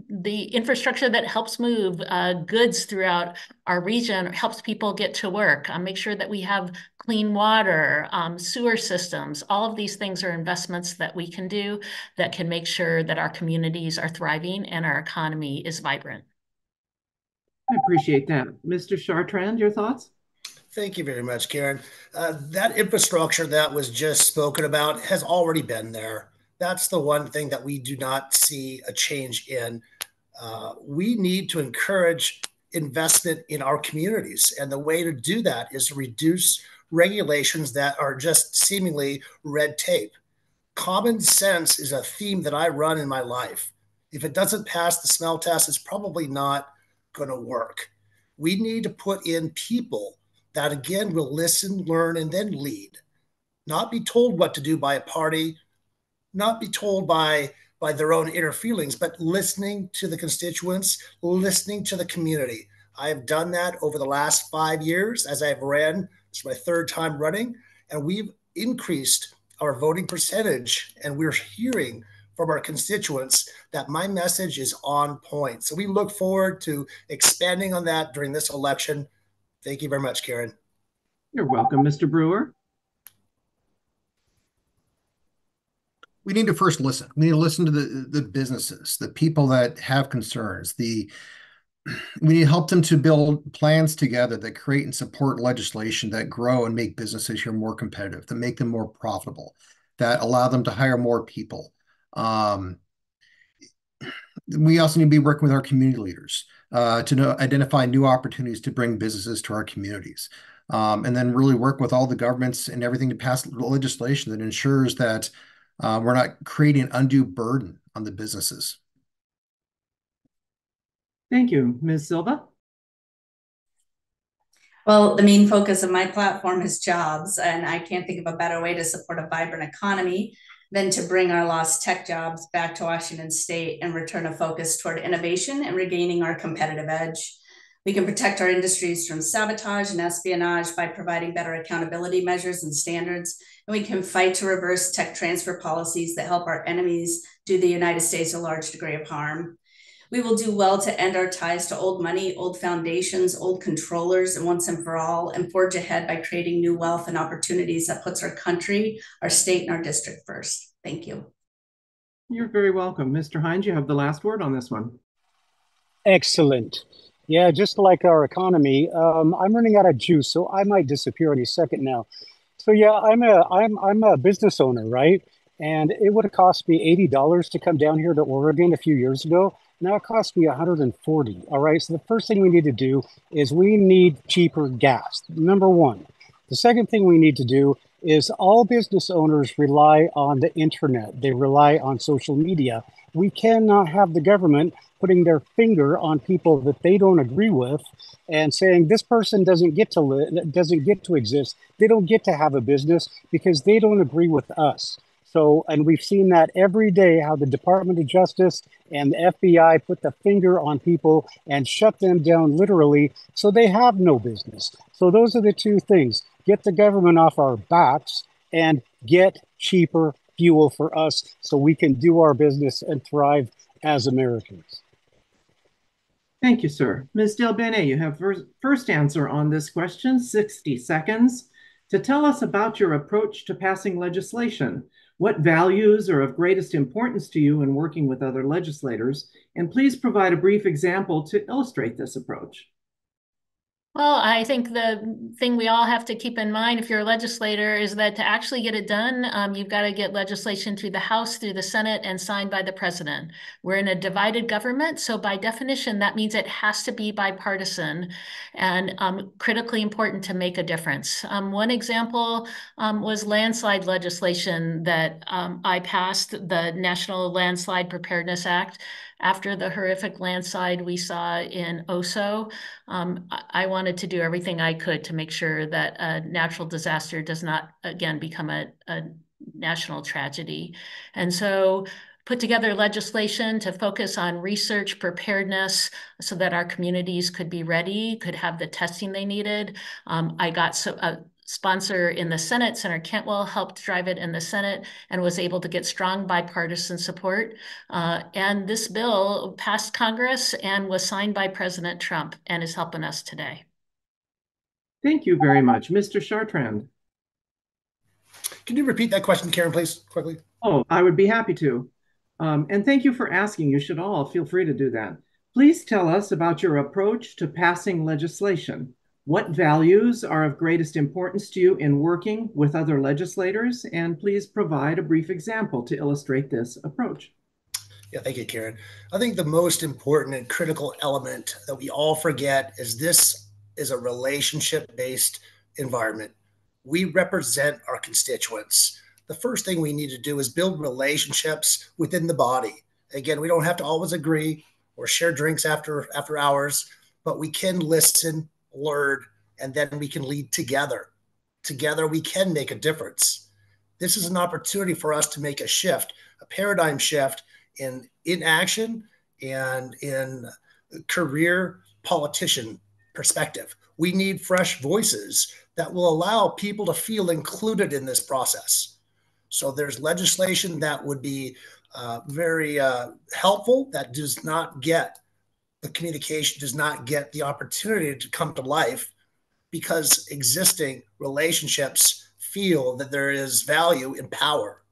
the infrastructure that helps move goods throughout our region, helps people get to work, make sure that we have clean water, sewer systems. All of these things are investments that we can do that can make sure that our communities are thriving and our economy is vibrant. I appreciate that. Mr. Chartrand, your thoughts? Thank you very much, Karen. That infrastructure that was just spoken about has already been there. That's the one thing that we do not see a change in. We need to encourage investment in our communities. And the way to do that is to reduce regulations that are just seemingly red tape. Common sense is a theme that I run in my life. If it doesn't pass the smell test, it's probably not going to work. We need to put in people that, again, will listen, learn, and then lead. Not be told what to do by a party, not be told by their own inner feelings, but listening to the constituents, listening to the community. I have done that over the last 5 years as I've ran. It's my third time running, and we've increased our voting percentage, and we're hearing from our constituents that my message is on point. So we look forward to expanding on that during this election. Thank you very much, Karen. You're welcome, Mr. Brewer. We need to first listen. We need to listen to the businesses, the people that have concerns. We need to help them to build plans together that create and support legislation that grow and make businesses here more competitive, that make them more profitable, that allow them to hire more people. we also need to be working with our community leaders to identify new opportunities to bring businesses to our communities. And then really work with all the governments and everything to pass legislation that ensures that we're not creating an undue burden on the businesses. Thank you. Ms. Silva? Well, the main focus of my platform is jobs, and I can't think of a better way to support a vibrant economy than to bring our lost tech jobs back to Washington State and return a focus toward innovation and regaining our competitive edge. We can protect our industries from sabotage and espionage by providing better accountability measures and standards, and we can fight to reverse tech transfer policies that help our enemies do the United States a large degree of harm. We will do well to end our ties to old money, old foundations, old controllers, and once and for all, and forge ahead by creating new wealth and opportunities that puts our country, our state, and our district first. Thank you. You're very welcome. Mr. Hines, you have the last word on this one. Excellent. Yeah, just like our economy, I'm running out of juice, so I might disappear any second now. So yeah, I'm a business owner, right? And it would have cost me $80 to come down here to Oregon a few years ago. Now it costs me $140. All right. So the first thing we need to do is we need cheaper gas. Number one. The second thing we need to do is all business owners rely on the internet. They rely on social media. We cannot have the government putting their finger on people that they don't agree with and saying this person doesn't get to exist. They don't get to have a business because they don't agree with us. So, and we've seen that every day, how the Department of Justice and the FBI put the finger on people and shut them down literally, so they have no business. So those are the two things. Get the government off our backs and get cheaper fuel for us so we can do our business and thrive as Americans. Thank you, sir. Ms. Del Bene, you have first answer on this question, 60 seconds, to tell us about your approach to passing legislation. What values are of greatest importance to you in working with other legislators? And please provide a brief example to illustrate this approach. Well, I think the thing we all have to keep in mind if you're a legislator is that to actually get it done, you've got to get legislation through the House, through the Senate, and signed by the president. We're in a divided government, so by definition, that means it has to be bipartisan and critically important to make a difference. One example was landslide legislation that I passed, the National Landslide Preparedness Act. After the horrific landslide we saw in Oso, I wanted to do everything I could to make sure that a natural disaster does not again become a national tragedy. And so put together legislation to focus on research preparedness so that our communities could be ready, could have the testing they needed. I got a sponsor in the Senate, Senator Cantwell, helped drive it in the Senate and was able to get strong bipartisan support. And this bill passed Congress and was signed by President Trump and is helping us today. Thank you very much. Mr. Chartrand. Can you repeat that question, Karen, please, quickly? Oh, I would be happy to. And thank you for asking. You should all feel free to do that. Please tell us about your approach to passing legislation. What values are of greatest importance to you in working with other legislators? And please provide a brief example to illustrate this approach. Yeah, thank you, Karen. I think the most important and critical element that we all forget is this is a relationship-based environment. We represent our constituents. The first thing we need to do is build relationships within the body. Again, we don't have to always agree or share drinks after hours, but we can listen, learn, and then we can lead together. Together, we can make a difference. This is an opportunity for us to make a shift, a paradigm shift in action and in career politician perspective. We need fresh voices that will allow people to feel included in this process. So there's legislation that would be very helpful that does not get the communication, does not get the opportunity to come to life because existing relationships feel that there is value in power.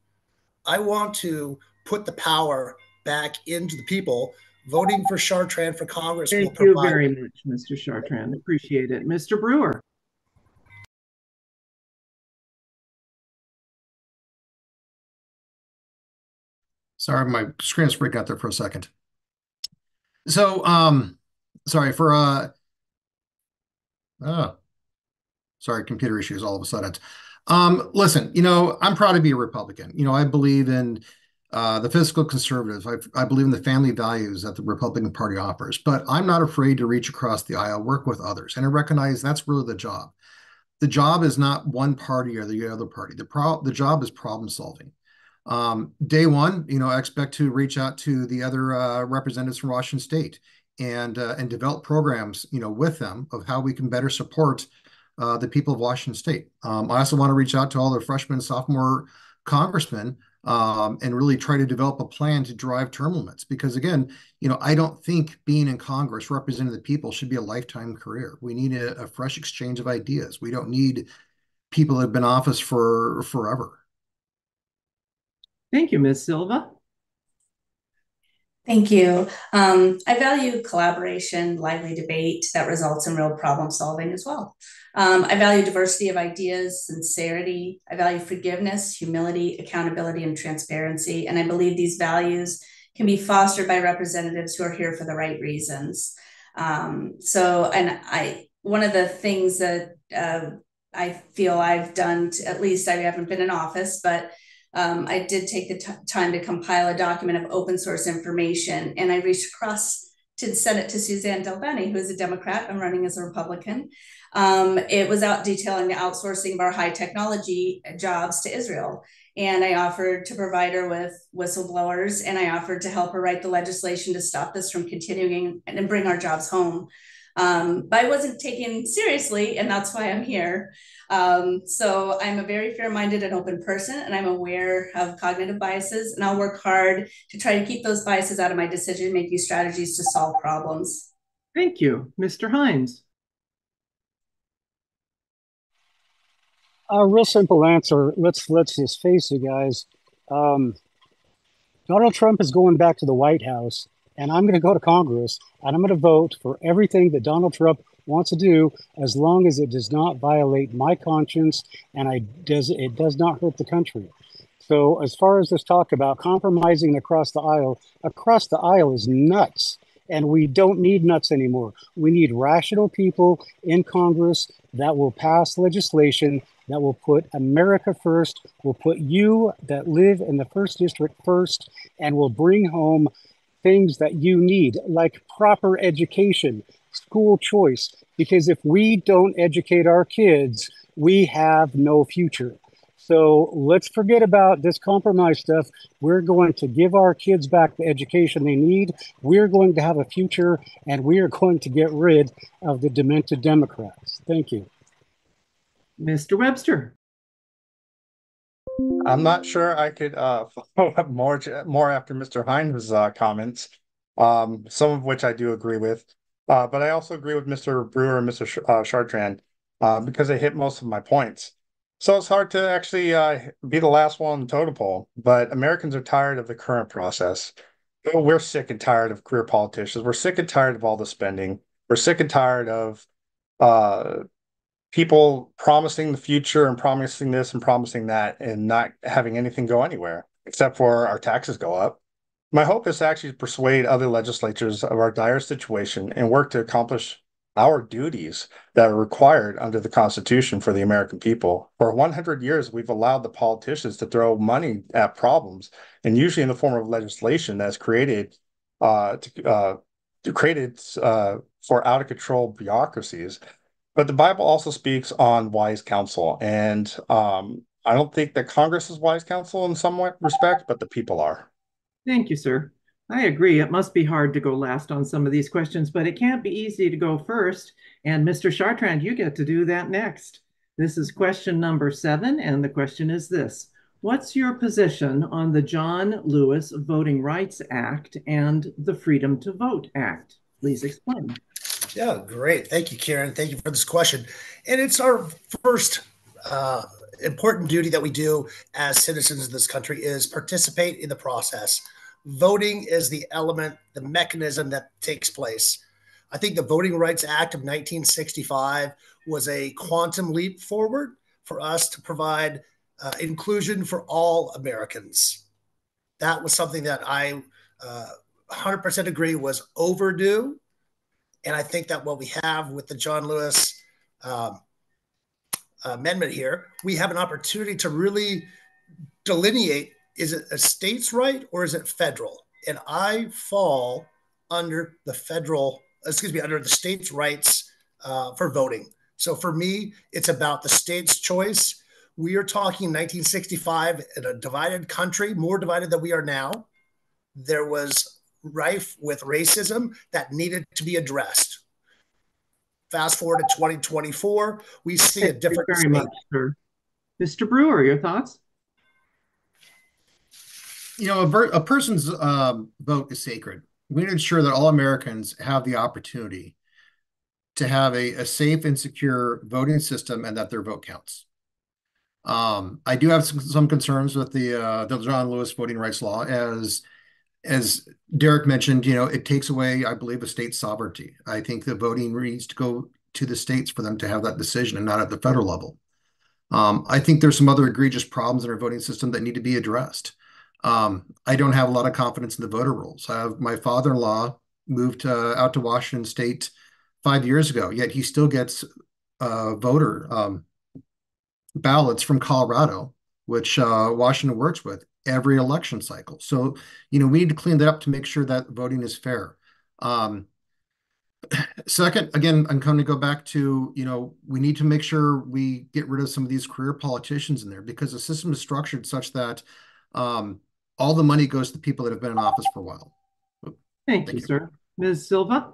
I want to put the power back into the people. Voting for Chartrand for Congress will provide. Thank you very much, Mr. Chartrand. Appreciate it. Mr. Brewer. Sorry, my screen is freaking out there for a second. So, sorry for oh, sorry, computer issues all of a sudden. Listen, I'm proud to be a Republican. I believe in the fiscal conservatives. I believe in the family values that the Republican Party offers, but I'm not afraid to reach across the aisle, work with others, and I recognize that's really the job. The job is not one party or the other party. The job is problem solving. Day one, I expect to reach out to the other representatives from Washington State and develop programs, with them of how we can better support the people of Washington State. I also want to reach out to all the freshman and sophomore congressmen and really try to develop a plan to drive term limits. Because again, I don't think being in Congress representing the people should be a lifetime career. We need a fresh exchange of ideas. We don't need people that have been in office for forever. Thank you, Ms. Silva. Thank you. I value collaboration, lively debate that results in real problem solving as well. I value diversity of ideas, sincerity. I value forgiveness, humility, accountability, and transparency. And I believe these values can be fostered by representatives who are here for the right reasons. One of the things that I feel I've done, at least I haven't been in office, but I did take the time to compile a document of open source information, and I reached across to send it to Suzanne Delveni, who is a Democrat. I'm running as a Republican. It was out detailing the outsourcing of our high technology jobs to Israel. And I offered to provide her with whistleblowers, and I offered to help her write the legislation to stop this from continuing and bring our jobs home. But I wasn't taken seriously, and that's why I'm here. So I'm a very fair-minded and open person, and I'm aware of cognitive biases, and I'll work hard to try to keep those biases out of my decision-making strategies to solve problems. Thank you. Mr. Hines. A real simple answer. Let's just face it, guys. Donald Trump is going back to the White House, and I'm going to go to Congress, and I'm going to vote for everything that Donald Trump wants to do, as long as it does not violate my conscience and it does not hurt the country. So as far as this talk about compromising across the aisle is nuts. And we don't need nuts anymore. We need rational people in Congress that will pass legislation that will put America first, will put you that live in the first district first, and will bring home things that you need, like proper education, school choice. Because if we don't educate our kids, we have no future. So let's forget about this compromise stuff. We're going to give our kids back the education they need. We're going to have a future, and we are going to get rid of the demented Democrats. Thank you. Mr. Webster. I'm not sure I could follow up more after Mr. Hines' comments, some of which I do agree with. But I also agree with Mr. Brewer and Mr. Chartrand because they hit most of my points. So it's hard to actually be the last one on the totem pole, but Americans are tired of the current process. We're sick and tired of career politicians. We're sick and tired of all the spending. We're sick and tired of people promising the future and promising this and promising that and not having anything go anywhere, except for our taxes go up. My hope is to actually persuade other legislatures of our dire situation and work to accomplish our duties that are required under the Constitution for the American people. For 100 years, we've allowed the politicians to throw money at problems, and usually in the form of legislation that's created for out of control bureaucracies. But the Bible also speaks on wise counsel, and I don't think that Congress is wise counsel in some respect, but the people are. Thank you, sir. I agree. It must be hard to go last on some of these questions, but it can't be easy to go first. And Mr. Chartrand, you get to do that next. This is question number 7, and the question is this. What's your position on the John Lewis Voting Rights Act and the Freedom to Vote Act? Please explain. Yeah, great. Thank you, Karen. Thank you for this question. And it's our first important duty that we do as citizens of this country is participate in the process. Voting is the element, the mechanism that takes place. I think the Voting Rights Act of 1965 was a quantum leap forward for us to provide inclusion for all Americans. That was something that I 100% agree, was overdue. And I think that what we have with the John Lewis amendment here, we have an opportunity to really delineate, is it a state's right or is it federal? And I fall under the under the state's rights for voting. So for me, it's about the state's choice. We are talking 1965 in a divided country, more divided than we are now. There was rife with racism that needed to be addressed. Fast forward to 2024, we see a different. Thank you very much, sir. Mr. Brewer, your thoughts? You know, a person's vote is sacred. We need to ensure that all Americans have the opportunity to have a safe and secure voting system and that their vote counts. I do have some concerns with the John Lewis voting rights law. As Derek mentioned, you know, it takes away, I believe, a state's sovereignty. I think the voting needs to go to the states for them to have that decision and not at the federal level. I think there's some other egregious problems in our voting system that need to be addressed. I don't have a lot of confidence in the voter rolls. My father-in-law moved out to Washington State 5 years ago, yet he still gets voter ballots from Colorado, which Washington works with every election cycle. So, you know, we need to clean that up to make sure that voting is fair. Second, again, I'm going to go back to, you know, we need to make sure we get rid of some of these career politicians in there because the system is structured such that all the money goes to the people that have been in office for a while. Thank you, sir. Ms. Silva?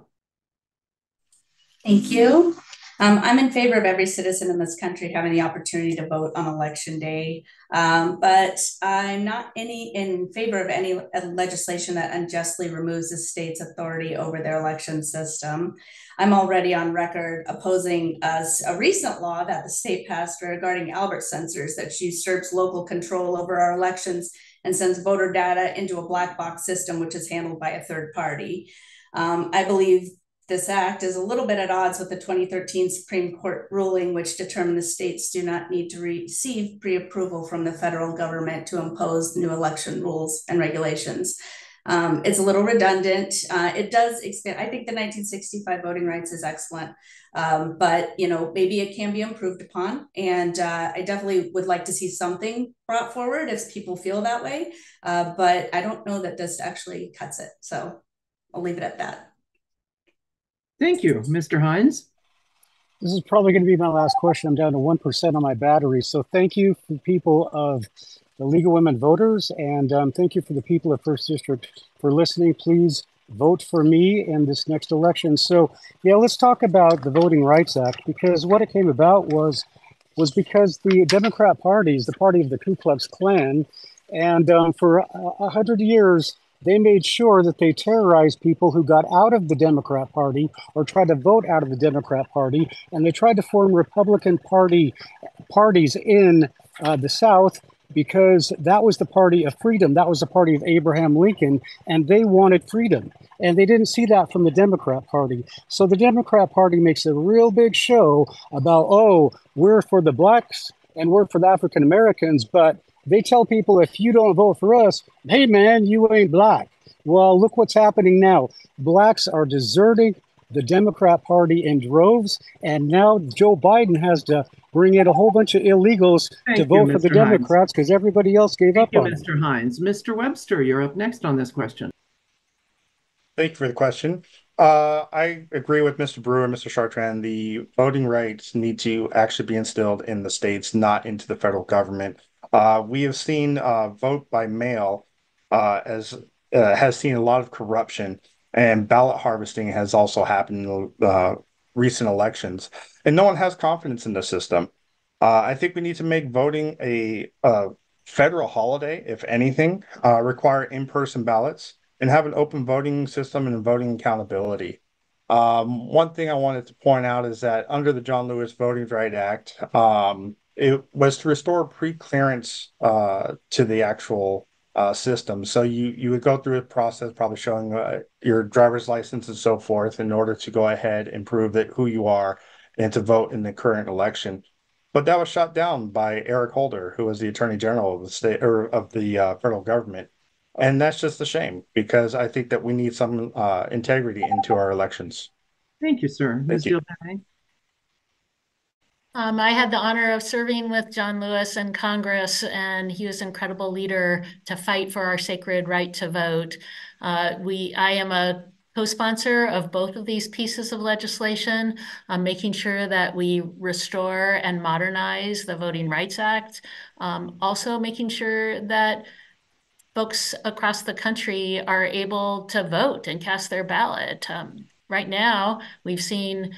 Thank you. I'm in favor of every citizen in this country having the opportunity to vote on election day, but I'm not in favor of any legislation that unjustly removes the state's authority over their election system. I'm already on record opposing a recent law that the state passed regarding Albert sensors that usurps local control over our elections and sends voter data into a black box system, which is handled by a third party. I believe this act is a little bit at odds with the 2013 Supreme Court ruling, which determined the states do not need to receive pre-approval from the federal government to impose new election rules and regulations. It's a little redundant. It does expand. I think the 1965 voting rights is excellent, but you know, maybe it can be improved upon. And I definitely would like to see something brought forward if people feel that way. But I don't know that this actually cuts it. So I'll leave it at that. Thank you, Mr. Hines. This is probably going to be my last question. I'm down to 1% on my battery. So thank you for people of the League of Women Voters, and thank you for the people of First District for listening. Please vote for me in this next election. So yeah, let's talk about the Voting Rights Act, because what it came about was because the Democrat Party is the party of the Ku Klux Klan, and for 100 years, they made sure that they terrorized people who got out of the Democrat Party or tried to vote out of the Democrat Party, and they tried to form Republican parties in the South because that was the party of freedom. That was the party of Abraham Lincoln, and they wanted freedom. And they didn't see that from the Democrat Party. So the Democrat Party makes a real big show about, oh, we're for the blacks and we're for the African Americans, but they tell people, if you don't vote for us, hey, man, you ain't black. Well, look what's happening now. Blacks are deserting the Democrat Party in droves, and now Joe Biden has to bring in a whole bunch of illegals to vote for the Democrats because everybody else gave up on it. Thank you, Mr. Hines. Mr. Webster, you're up next on this question. Thank you for the question. I agree with Mr. Brewer and Mr. Chartrand. The voting rights need to actually be instilled in the states, not into the federal government. We have seen vote by mail has seen a lot of corruption, and ballot harvesting has also happened in recent elections, and no one has confidence in the system. I think we need to make voting a federal holiday, if anything, require in-person ballots, and have an open voting system and voting accountability. One thing I wanted to point out is that under the John Lewis Voting Rights Act, it was to restore pre-clearance to the actual system. So you would go through a process, probably showing your driver's license and so forth, in order to go ahead and prove that who you are and to vote in the current election. But that was shot down by Eric Holder, who was the Attorney General of the state or of the federal government. And that's just a shame because I think that we need some integrity into our elections. Thank you, sir. Thank Ms. you. Gilbane? I had the honor of serving with John Lewis in Congress, and he was an incredible leader to fight for our sacred right to vote. I am a co-sponsor of both of these pieces of legislation, making sure that we restore and modernize the Voting Rights Act, also making sure that folks across the country are able to vote and cast their ballot. Right now, we've seen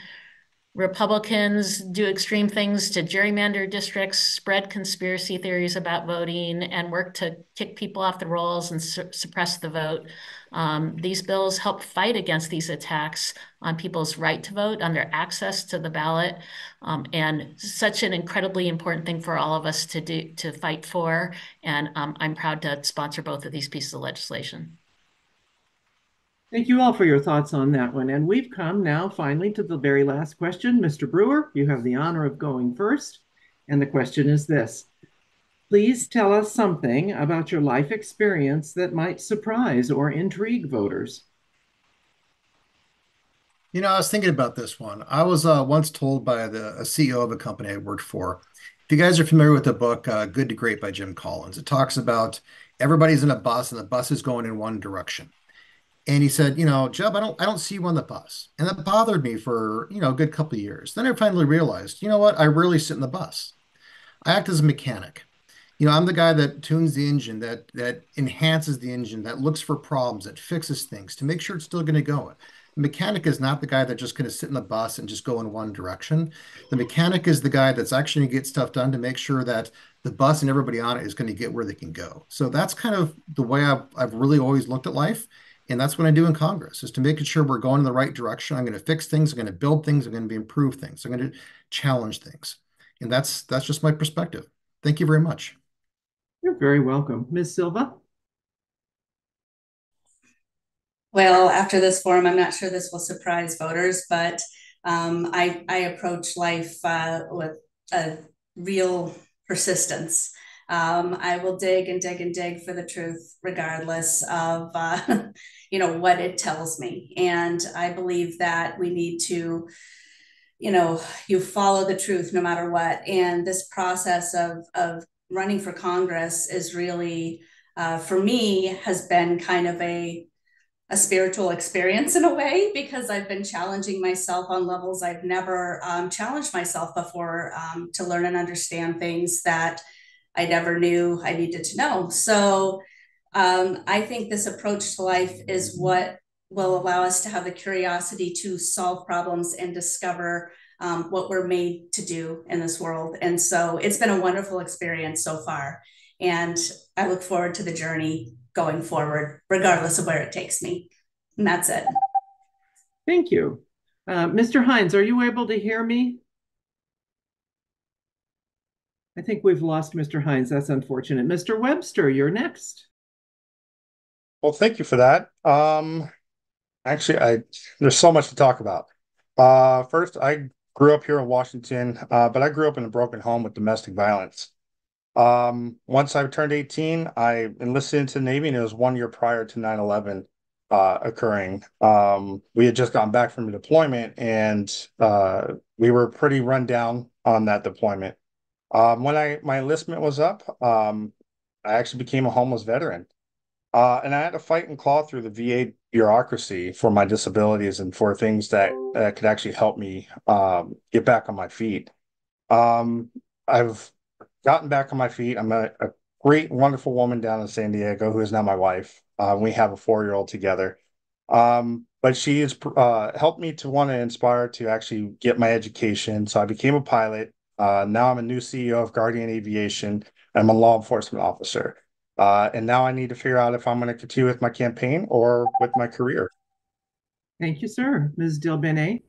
Republicans do extreme things to gerrymander districts, spread conspiracy theories about voting, and work to kick people off the rolls and suppress the vote. These bills help fight against these attacks on people's right to vote, on their access to the ballot, and such an incredibly important thing for all of us to do, to fight for. And I'm proud to sponsor both of these pieces of legislation. Thank you all for your thoughts on that one. And we've come now finally to the very last question. Mr. Brewer, you have the honor of going first. And the question is this: please tell us something about your life experience that might surprise or intrigue voters. You know, I was thinking about this one. I was once told by a CEO of a company I worked for. If you guys are familiar with the book Good to Great by Jim Collins, it talks about everybody's in a bus and the bus is going in one direction. And he said, you know, Jeb, I don't see you on the bus. And that bothered me for, a good couple of years. Then I finally realized, you know what? I rarely sit in the bus. I act as a mechanic. I'm the guy that tunes the engine, that enhances the engine, that looks for problems, that fixes things to make sure it's still going to go. The mechanic is not the guy that's just going to sit in the bus and just go in one direction. The mechanic is the guy that's actually going to get stuff done to make sure that the bus and everybody on it is going to get where they can go. So that's kind of the way I've really always looked at life. And that's what I do in Congress, is to making sure we're going in the right direction. I'm going to fix things. I'm going to build things. I'm going to improve things. I'm going to challenge things. And that's just my perspective. Thank you very much. You're very welcome. Ms. Silva? Well, after this forum, I'm not sure this will surprise voters, but I approach life with a real persistence. I will dig and dig and dig for the truth, regardless of what it tells me. And I believe that we need to, you follow the truth no matter what. And this process of running for Congress is really, for me, has been kind of a spiritual experience in a way, because I've been challenging myself on levels I've never challenged myself before, to learn and understand things that I never knew I needed to know. So I think this approach to life is what will allow us to have the curiosity to solve problems and discover what we're made to do in this world. And so it's been a wonderful experience so far. And I look forward to the journey going forward, regardless of where it takes me. And that's it. Thank you. Mr. Hines, are you able to hear me? I think we've lost Mr. Hines. That's unfortunate. Mr. Webster, you're next. Well, thank you for that. Actually, there's so much to talk about. First, I grew up here in Washington, but I grew up in a broken home with domestic violence. Once I turned 18, I enlisted into the Navy, and it was 1 year prior to 9/11 occurring. We had just gotten back from a deployment, and we were pretty run down on that deployment. When my enlistment was up, I actually became a homeless veteran. And I had to fight and claw through the VA bureaucracy for my disabilities and for things that could actually help me get back on my feet. I've gotten back on my feet. I'm a great, wonderful woman down in San Diego who is now my wife. We have a 4-year-old together. But she has helped me to want to inspire to actually get my education. So I became a pilot. Now I'm a new CEO of Guardian Aviation. I'm a law enforcement officer. And now I need to figure out if I'm going to continue with my campaign or with my career. Thank you, sir. Ms. Dilbene?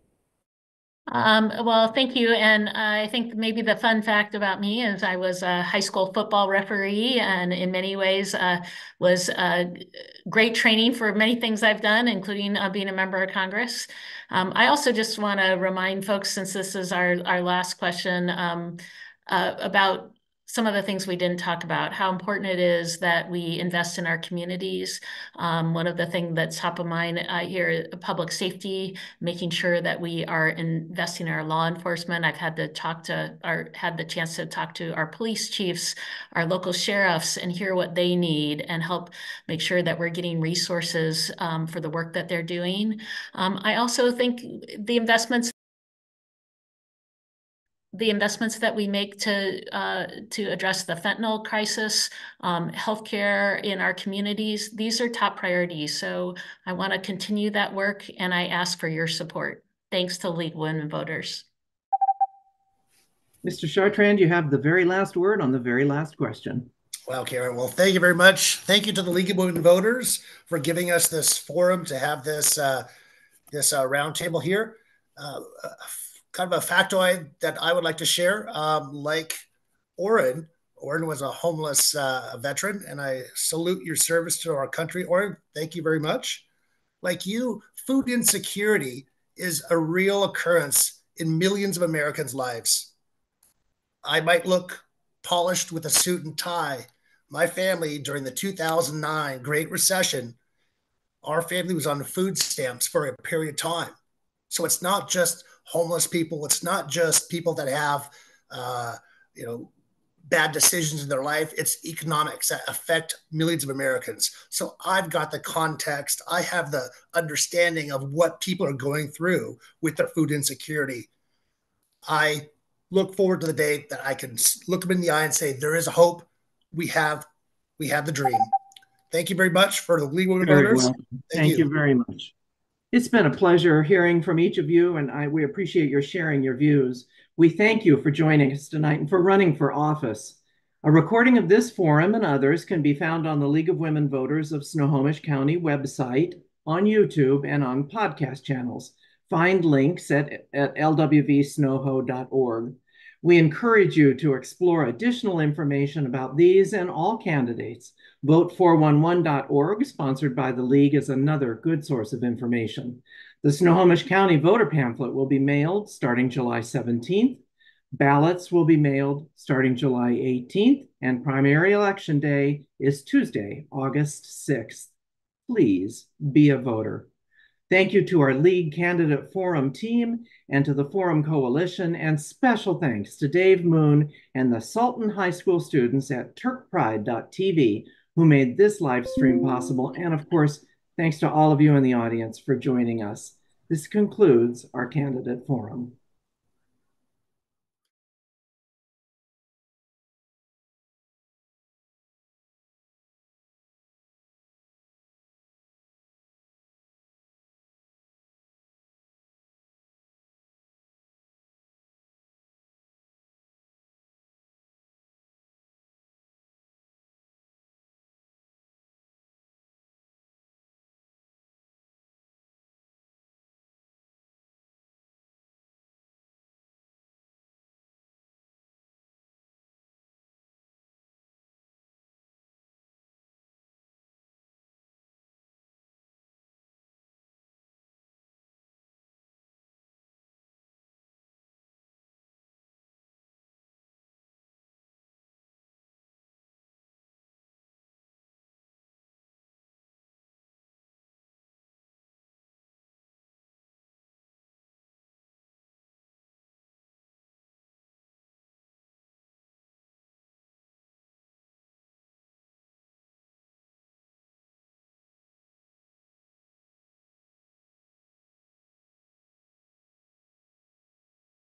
Well, thank you. And I think maybe the fun fact about me is I was a high school football referee, and in many ways was great training for many things I've done, including being a member of Congress. I also just want to remind folks, since this is our last question, about some of the things we didn't talk about, how important it is that we invest in our communities. One of the things that's top of mind here, public safety, making sure that we are investing in our law enforcement. I've had the chance to talk to our police chiefs, our local sheriffs, and hear what they need and help make sure that we're getting resources for the work that they're doing. I also think the investments that we make to address the fentanyl crisis, healthcare in our communities, these are top priorities. So I want to continue that work, and I ask for your support. Thanks to League of Women Voters. Mr. Chartrand, you have the very last word on the very last question. Well, Karen, well, thank you very much. Thank you to the League of Women Voters for giving us this forum to have this roundtable here. Kind of a factoid that I would like to share. Like Orrin was a homeless veteran, and I salute your service to our country. Orrin, thank you very much. Like you, food insecurity is a real occurrence in millions of Americans' lives. I might look polished with a suit and tie. My family, during the 2009 Great Recession, our family was on food stamps for a period of time. So it's not just homeless people. It's not just people that have, bad decisions in their life. It's economics that affect millions of Americans. So I've got the context. I have the understanding of what people are going through with their food insecurity. I look forward to the day that I can look them in the eye and say, there is a hope. We have the dream. Thank you very much for the League of Women Voters. Well. Thank you very much. It's been a pleasure hearing from each of you, and we appreciate your sharing your views. We thank you for joining us tonight and for running for office. A recording of this forum and others can be found on the League of Women Voters of Snohomish County website, on YouTube, and on podcast channels. Find links at lwvsnoho.org. We encourage you to explore additional information about these and all candidates. Vote411.org, sponsored by the League, is another good source of information. The Snohomish County voter pamphlet will be mailed starting July 17th. Ballots will be mailed starting July 18th, and primary election day is Tuesday, August 6th. Please be a voter. Thank you to our League Candidate Forum team and to the Forum Coalition, and special thanks to Dave Moon and the Salton High School students at turkpride.tv who made this live stream possible. And of course, thanks to all of you in the audience for joining us. This concludes our Candidate Forum.